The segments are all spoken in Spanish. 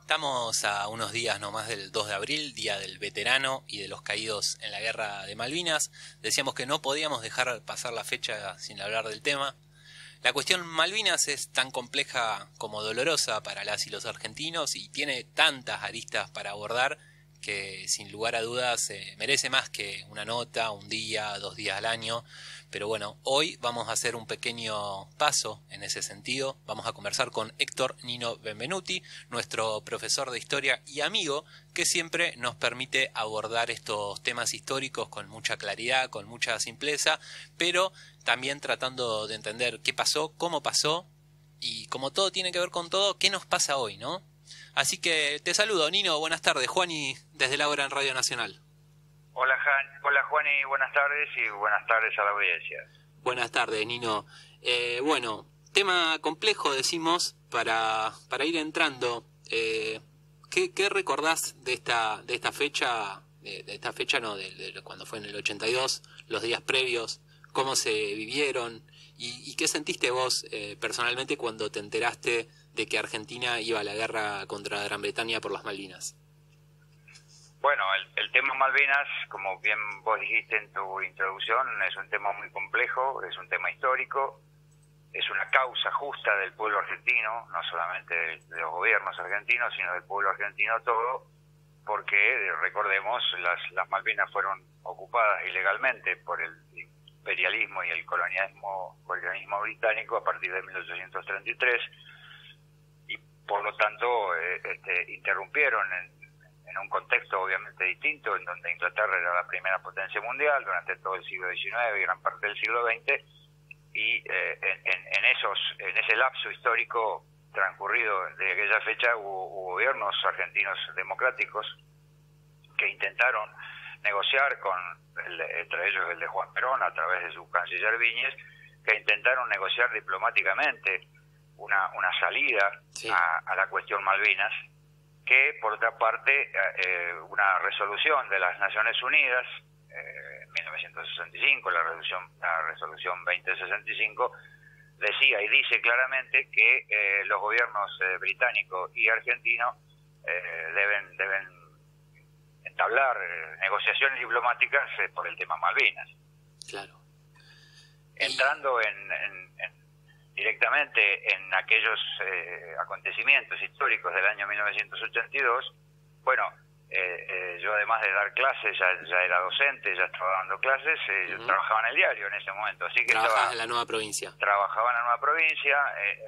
Estamos a unos días nomás del 2 de abril, Día del Veterano y de los caídos en la Guerra de Malvinas. Decíamos que no podíamos dejar pasar la fecha sin hablar del tema. La cuestión Malvinas es tan compleja como dolorosa para las y los argentinos y tiene tantas aristas para abordar que sin lugar a dudas merece más que una nota, un día, 2 días al año. Pero bueno, hoy vamos a hacer un pequeño paso en ese sentido. Vamos a conversar con Héctor Nino Benvenuti, nuestro profesor de historia y amigo, que siempre nos permite abordar estos temas históricos con mucha claridad, con mucha simpleza, pero también tratando de entender qué pasó, cómo pasó, y como todo tiene que ver con todo, qué nos pasa hoy, ¿no? Así que te saludo, Nino, buenas tardes. Juani, desde la hora en Radio Nacional. Hola Juani, buenas tardes y buenas tardes a la audiencia. Buenas tardes, Nino. Bueno, tema complejo, decimos, para ir entrando. ¿Qué recordás de esta fecha? De esta fecha, no, de cuando fue en el 82, los días previos, cómo se vivieron y qué sentiste vos personalmente cuando te enteraste de que Argentina iba a la guerra contra Gran Bretaña por las Malvinas. Bueno, el tema Malvinas, como bien vos dijiste en tu introducción, es un tema muy complejo, es un tema histórico, es una causa justa del pueblo argentino, no solamente de los gobiernos argentinos, sino del pueblo argentino todo, porque, recordemos, las Malvinas fueron ocupadas ilegalmente por el imperialismo y el colonialismo británico a partir de 1833, y por lo tanto interrumpieron en un contexto obviamente distinto, en donde Inglaterra era la primera potencia mundial durante todo el siglo XIX y gran parte del siglo XX, y en ese lapso histórico transcurrido de aquella fecha hubo gobiernos argentinos democráticos que intentaron negociar entre ellos el de Juan Perón a través de su canciller Viñes, que intentaron negociar diplomáticamente una salida sí, a la cuestión Malvinas, que por otra parte una resolución de las Naciones Unidas en 1965, la resolución 2065, decía y dice claramente que los gobiernos británico y argentino deben entablar negociaciones diplomáticas por el tema Malvinas. Claro. Entrando directamente en aquellos acontecimientos históricos del año 1982, bueno, yo además de dar clases, ya era docente, ya estaba dando clases, yo trabajaba en el diario en ese momento, así que Trabajabas en la Nueva Provincia. Trabajaba en la Nueva Provincia,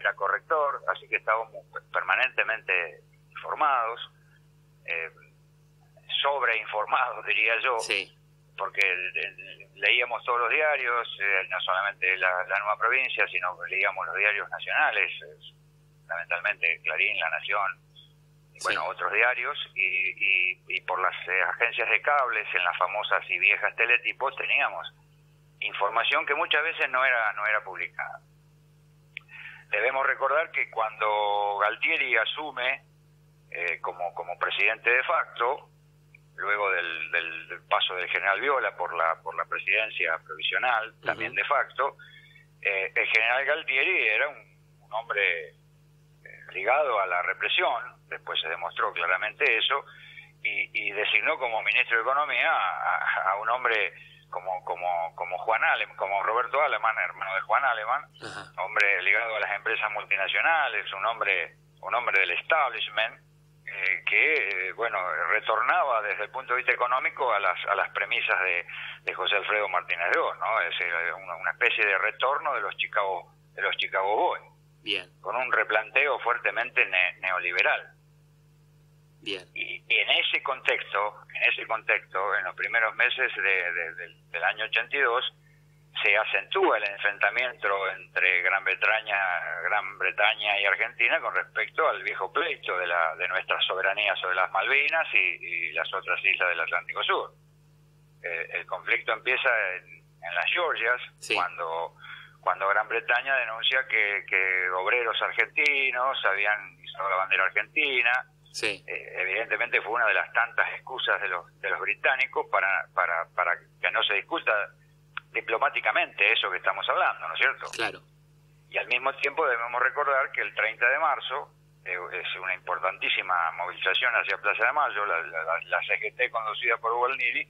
era corrector, así que estábamos permanentemente informados, sobreinformados diría yo, Sí. porque leíamos todos los diarios, no solamente la Nueva Provincia, sino que leíamos los diarios nacionales, fundamentalmente Clarín, La Nación, y bueno, Sí. otros diarios, y por las agencias de cables, en las famosas y viejas teletipos, teníamos información que muchas veces no era publicada. Debemos recordar que cuando Galtieri asume como presidente de facto, luego del paso del general Viola por la presidencia provisional, también de facto, el general Galtieri era un hombre ligado a la represión, después se demostró claramente eso, y designó como ministro de Economía a un hombre como Juan Alemán, como Roberto Alemán, hermano de Juan Alemán, hombre ligado a las empresas multinacionales, un hombre del establishment, que bueno, retornaba desde el punto de vista económico a las premisas de José Alfredo Martínez de Oz, ¿no? Es una especie de retorno de los Chicago Boys. Bien. Con un replanteo fuertemente neoliberal. Bien. Y en ese contexto, en los primeros meses del año 82, se acentúa el enfrentamiento entre Gran Bretaña y Argentina con respecto al viejo pleito de nuestra soberanía sobre las Malvinas y las otras islas del Atlántico Sur. El conflicto empieza en las Georgias, sí, cuando Gran Bretaña denuncia que obreros argentinos habían izado la bandera argentina. Sí. Evidentemente fue una de las tantas excusas de los británicos para que no se discuta diplomáticamente eso que estamos hablando, ¿no es cierto? Claro. Y al mismo tiempo debemos recordar que el 30 de marzo es una importantísima movilización hacia Plaza de Mayo. La CGT, conducida por Hugo Neri,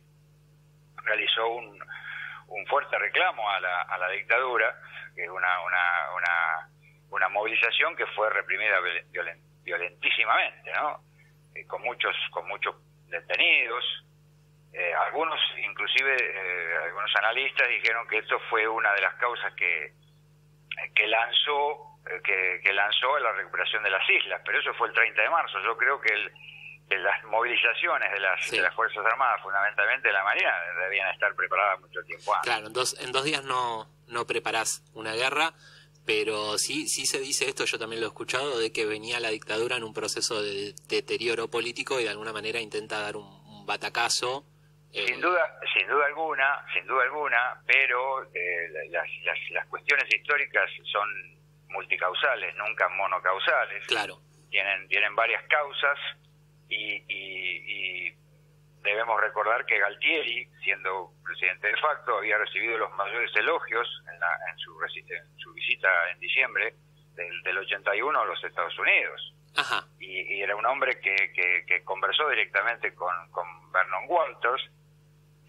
realizó un fuerte reclamo a la dictadura, que es una movilización que fue reprimida violentísimamente, ¿no? Con muchos detenidos. Algunos, inclusive algunos analistas dijeron que esto fue una de las causas que lanzó a la recuperación de las islas, pero eso fue el 30 de marzo. Yo creo que las movilizaciones de las Fuerzas Armadas, fundamentalmente de la Marina, debían estar preparadas mucho tiempo antes. Claro, en 2 días no preparás una guerra, pero sí se dice esto, yo también lo he escuchado, de que venía la dictadura en un proceso de deterioro político y de alguna manera intenta dar un batacazo. Sin duda alguna, pero las cuestiones históricas son multicausales, nunca monocausales. Claro. Tienen varias causas y debemos recordar que Galtieri, siendo presidente de facto, había recibido los mayores elogios en su visita en diciembre del 81 a los Estados Unidos. Ajá. Y era un hombre que conversó directamente con Vernon Walters,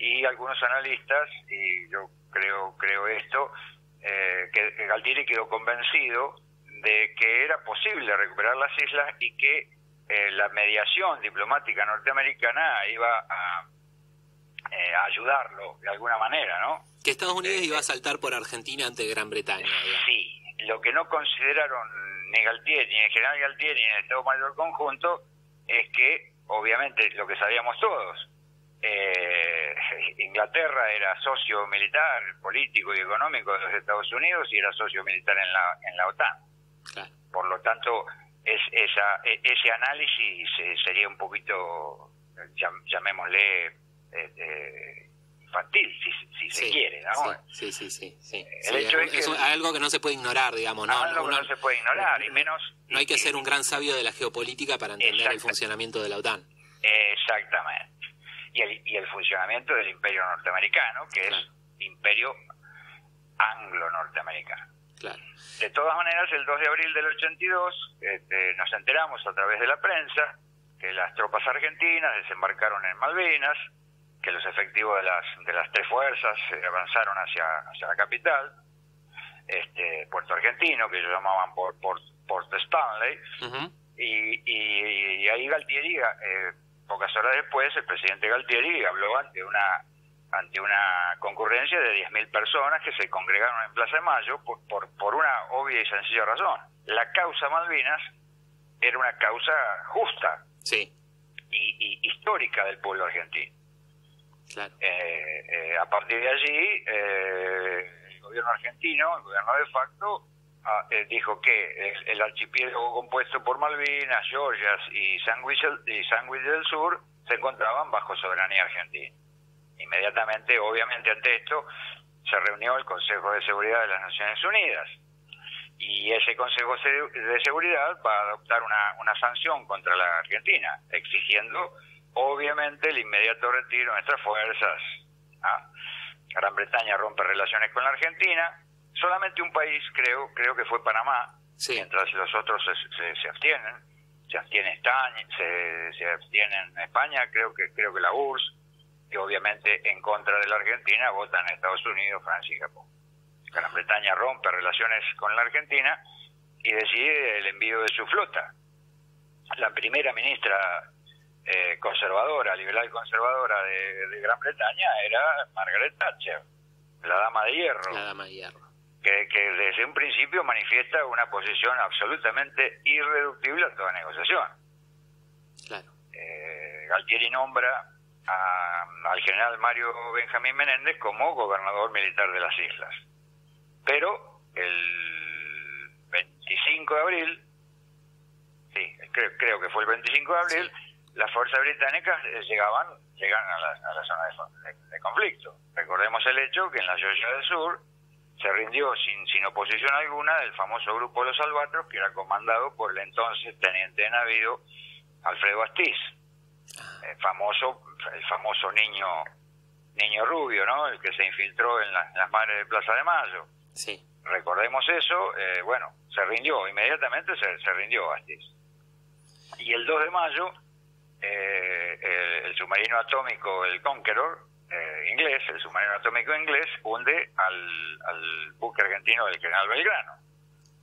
y algunos analistas, y yo creo esto, que Galtieri quedó convencido de que era posible recuperar las islas y que la mediación diplomática norteamericana iba a ayudarlo de alguna manera, ¿no? Que Estados Unidos iba a saltar por Argentina ante Gran Bretaña, digamos. Sí, lo que no consideraron ni Galtieri, ni el general Galtieri, ni el Estado Mayor Conjunto, es que, obviamente, lo que sabíamos todos, Inglaterra era socio militar, político y económico de los Estados Unidos y era socio militar en la OTAN. Claro. Por lo tanto, ese análisis sería un poquito, llamémosle, infantil, si se quiere, ¿no? Sí. El hecho es que es algo que no se puede ignorar, digamos, ¿no? Algo que no se puede ignorar, y menos... No hay que ser un gran sabio de la geopolítica para entender el funcionamiento de la OTAN. Exactamente. Y el funcionamiento del imperio norteamericano, que es imperio anglo-norteamericano. Claro. De todas maneras, el 2 de abril del 82 nos enteramos a través de la prensa que las tropas argentinas desembarcaron en Malvinas, que los efectivos de las tres fuerzas avanzaron hacia la capital, Puerto Argentino, que ellos llamaban Port Stanley. Uh-huh. Y ahí Galtieri, pocas horas después, el presidente Galtieri habló ante una concurrencia de 10.000 personas que se congregaron en Plaza de Mayo por una obvia y sencilla razón. La causa Malvinas era una causa justa, sí, y histórica del pueblo argentino. Claro. A partir de allí, el gobierno argentino, el gobierno de facto, dijo que el archipiélago compuesto por Malvinas, Georgias y Sandwich del Sur se encontraban bajo soberanía argentina. Inmediatamente, obviamente, ante esto, se reunió el Consejo de Seguridad de las Naciones Unidas. Y ese Consejo de Seguridad va a adoptar una sanción contra la Argentina, exigiendo, obviamente, el inmediato retiro de nuestras fuerzas. Gran Bretaña rompe relaciones con la Argentina. Solamente un país, creo que fue Panamá, sí, mientras los otros se abstienen. Se abstiene España, creo que la URSS, que obviamente en contra de la Argentina votan Estados Unidos, Francia y Japón. Gran Bretaña rompe relaciones con la Argentina y decide el envío de su flota. La primera ministra conservadora, liberal conservadora de Gran Bretaña era Margaret Thatcher, la dama de hierro. La dama de hierro. Que desde un principio manifiesta una posición absolutamente irreductible a toda negociación. Claro. Galtieri nombra al general Mario Benjamín Menéndez como gobernador militar de las islas. Pero el 25 de abril, sí, creo que fue el 25 de abril, sí, las fuerzas británicas llegan a la zona de conflicto. Recordemos el hecho que en la Georgia del Sur se rindió sin oposición alguna el famoso grupo de los Albatros, que era comandado por el entonces teniente de navío Alfredo Astiz, el famoso niño rubio, ¿no? El que se infiltró en las madres de Plaza de Mayo. Sí. Recordemos eso. Bueno, se rindió, inmediatamente se rindió Astiz. Y el 2 de mayo, el submarino atómico, el Conqueror, inglés, el submarino atómico inglés, hunde al buque argentino del General Belgrano.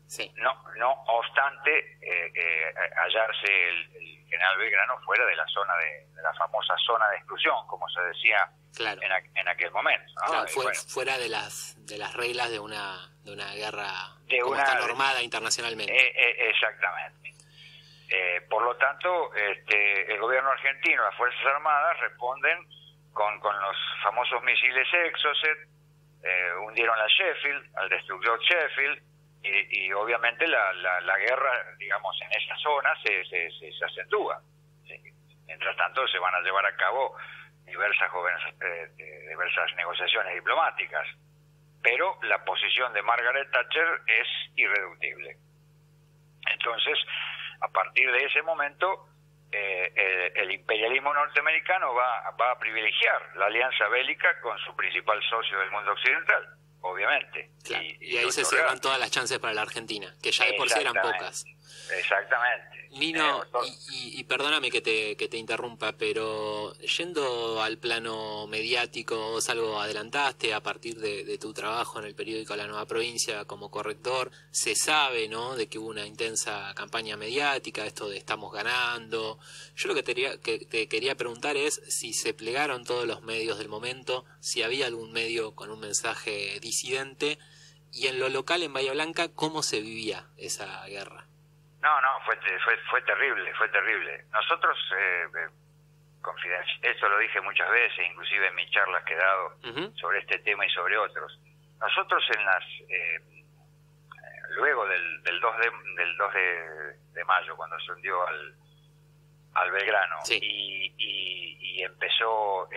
Sí. No obstante hallarse el General Belgrano fuera de la zona de la famosa zona de exclusión, como se decía, claro, en aquel momento, ¿no? Claro, Bueno, fuera de las reglas de una guerra de como está normada internacionalmente. Exactamente. Por lo tanto, el gobierno argentino, las Fuerzas Armadas responden con los famosos misiles Exocet, hundieron a Sheffield, al destructor Sheffield, y obviamente la guerra, digamos, en esa zona se acentúa. Mientras tanto, se van a llevar a cabo diversas negociaciones diplomáticas, pero la posición de Margaret Thatcher es irreductible. Entonces, a partir de ese momento, el imperialismo norteamericano va a privilegiar la alianza bélica con su principal socio del mundo occidental, obviamente. Claro, y ahí se cierran todas las chances para la Argentina, que ya de por sí eran pocas. Exactamente. Nino, y perdóname que te interrumpa, pero yendo al plano mediático, vos algo adelantaste a partir de tu trabajo en el periódico La Nueva Provincia como corrector, se sabe, ¿no?, de que hubo una intensa campaña mediática, esto de estamos ganando. Yo lo que te quería preguntar es si se plegaron todos los medios del momento, si había algún medio con un mensaje disidente, y en lo local, en Bahía Blanca, ¿cómo se vivía esa guerra? No, fue terrible. Nosotros, esto lo dije muchas veces, inclusive en mis charlas que he dado sobre este tema y sobre otros. Nosotros luego del 2 de mayo, cuando se hundió al Belgrano, sí, y empezaron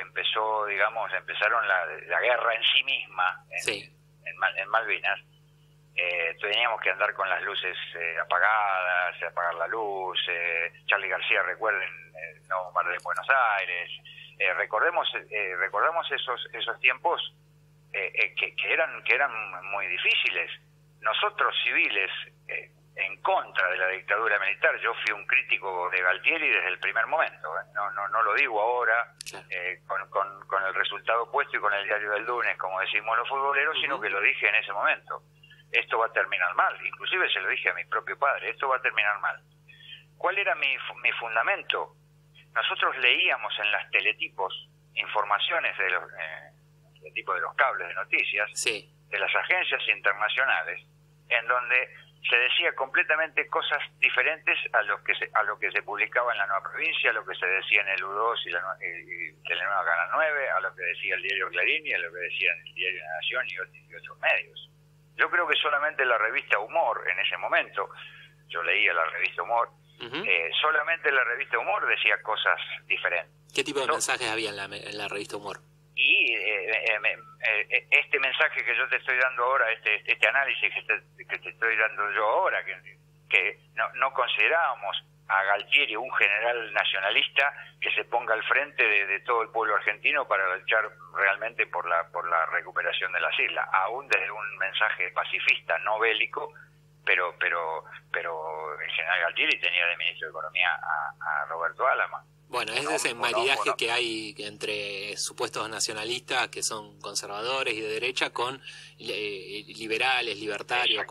la guerra en sí misma en Malvinas. Teníamos que andar con las luces apagadas, apagar la luz. Charly García, recuerden, no bombardeo en Buenos Aires. Recordamos esos tiempos que eran muy difíciles. Nosotros civiles, en contra de la dictadura militar, yo fui un crítico de Galtieri desde el primer momento. No lo digo ahora, con el resultado puesto y con el diario del lunes, como decimos los futboleros, sino que lo dije en ese momento. Esto va a terminar mal. Inclusive se lo dije a mi propio padre, esto va a terminar mal. ¿Cuál era mi fundamento? Nosotros leíamos en las teletipos informaciones de los teletipos de los cables de noticias, sí, de las agencias internacionales, en donde se decía completamente cosas diferentes a lo que se publicaba en La Nueva Provincia, a lo que se decía en el U2 y Telenueva Canal 9, a lo que decía el diario Clarín y a lo que decía en el diario La Nación y otros medios. Yo creo que solamente la revista Humor, en ese momento, yo leía la revista Humor, solamente la revista Humor decía cosas diferentes. ¿Qué tipo de mensajes había en la revista Humor? Y este mensaje que yo te estoy dando ahora, este análisis que te estoy dando yo ahora, que no considerábamos a Galtieri un general nacionalista que se ponga al frente de todo el pueblo argentino para luchar realmente por la recuperación de las islas, aún desde un mensaje pacifista, no bélico, pero el general Galtieri tenía de ministro de Economía a Roberto Álama. Bueno, es ese maridaje que hay entre supuestos nacionalistas que son conservadores y de derecha con liberales, libertarios.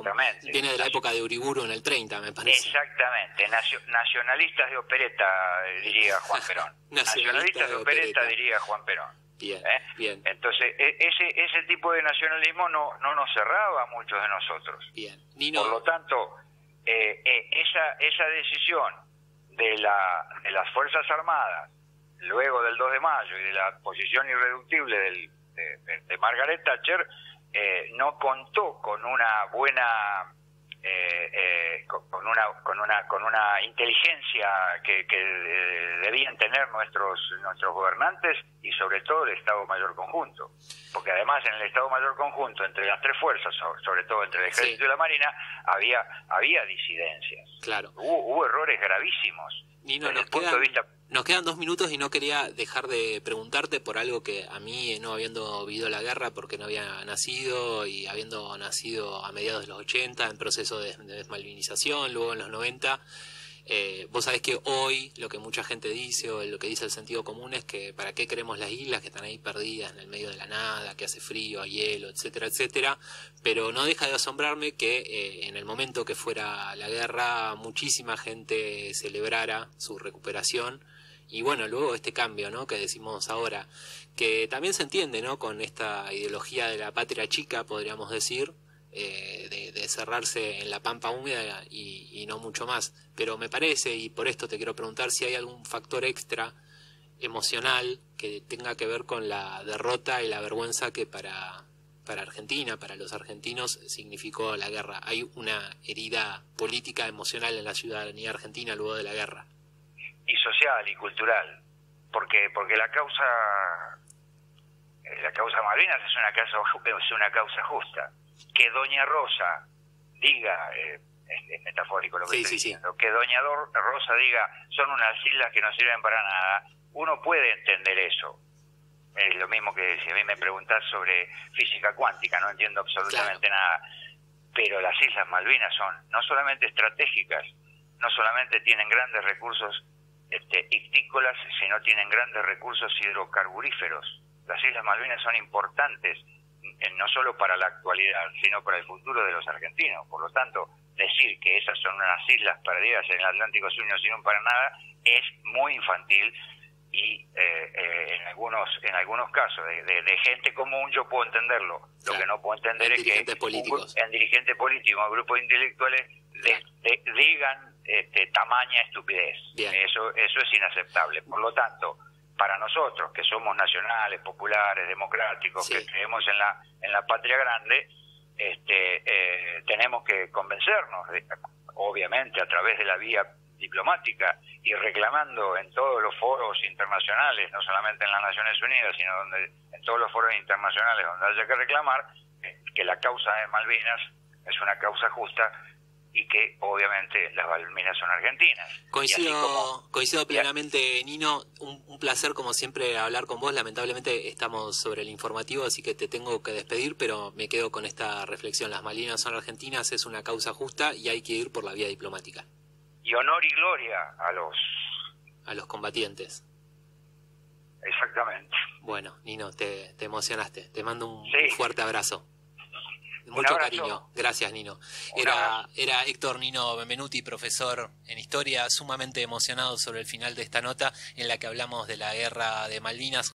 Viene de la época de Uriburu en el 30, me parece. Exactamente, nacionalistas de opereta, diría Juan Perón. Nacionalistas de opereta, diría Juan Perón. Bien, bien. Entonces, ese tipo de nacionalismo no nos cerraba a muchos de nosotros. Bien. Nino... Por lo tanto, esa decisión de las Fuerzas Armadas, luego del 2 de mayo y de la posición irreductible de Margaret Thatcher, no contó con una buena con una inteligencia que debían tener nuestros gobernantes y sobre todo el Estado Mayor Conjunto, porque además en el Estado Mayor Conjunto entre las tres fuerzas, sobre todo entre el Ejército y la Marina, había disidencias. Claro. Hubo errores gravísimos. Nino, nos quedan 2 minutos y no quería dejar de preguntarte por algo que a mí, no habiendo vivido la guerra porque no había nacido y habiendo nacido a mediados de los 80 en proceso de desmalvinización, luego en los 90, Vos sabés que hoy lo que mucha gente dice, o lo que dice el sentido común, es que para qué queremos las islas que están ahí perdidas en el medio de la nada, que hace frío, hay hielo, etcétera, etcétera. Pero no deja de asombrarme que en el momento que fuera la guerra muchísima gente celebrara su recuperación. Y bueno, luego este cambio, ¿no?, que decimos ahora, que también se entiende, ¿no?, con esta ideología de la patria chica, podríamos decir, de cerrarse en la pampa húmeda y no mucho más. Pero me parece, y por esto te quiero preguntar, si hay algún factor extra emocional que tenga que ver con la derrota y la vergüenza que para Argentina, para los argentinos, significó la guerra. ¿Hay una herida política, emocional en la ciudadanía argentina luego de la guerra? Y social y cultural, porque la causa Malvinas es una causa justa. Que Doña Rosa diga, es metafórico lo que estoy diciendo, que Doña Rosa diga son unas islas que no sirven para nada, uno puede entender eso. Es lo mismo que si a mí me preguntás sobre física cuántica, no entiendo absolutamente nada. Pero las Islas Malvinas son no solamente estratégicas, no solamente tienen grandes recursos ictícolas, sino tienen grandes recursos hidrocarburíferos. Las Islas Malvinas son importantes, no solo para la actualidad, sino para el futuro de los argentinos. Por lo tanto, decir que esas son unas islas perdidas en el Atlántico Sur y no sirven para nada es muy infantil, y en algunos casos de gente común yo puedo entenderlo. Lo que no puedo entender es que en dirigentes políticos o grupos intelectuales digan tamaña estupidez. Eso es inaceptable. Por lo tanto, para nosotros que somos nacionales, populares, democráticos, que creemos en la patria grande, tenemos que convencernos, obviamente a través de la vía diplomática y reclamando en todos los foros internacionales, no solamente en las Naciones Unidas, sino en todos los foros internacionales donde haya que reclamar, que la causa de Malvinas es una causa justa y que obviamente las Malvinas son argentinas. Coincido plenamente, Nino. Un placer como siempre hablar con vos. Lamentablemente estamos sobre el informativo, así que te tengo que despedir, pero me quedo con esta reflexión. Las Malvinas son argentinas, es una causa justa y hay que ir por la vía diplomática. Y honor y gloria a los combatientes. Exactamente. Bueno, Nino, te emocionaste. Te mando un fuerte abrazo. Mucho cariño. Gracias, Nino. Era Héctor Nino Benvenuti, profesor en Historia, sumamente emocionado sobre el final de esta nota en la que hablamos de la guerra de Malvinas.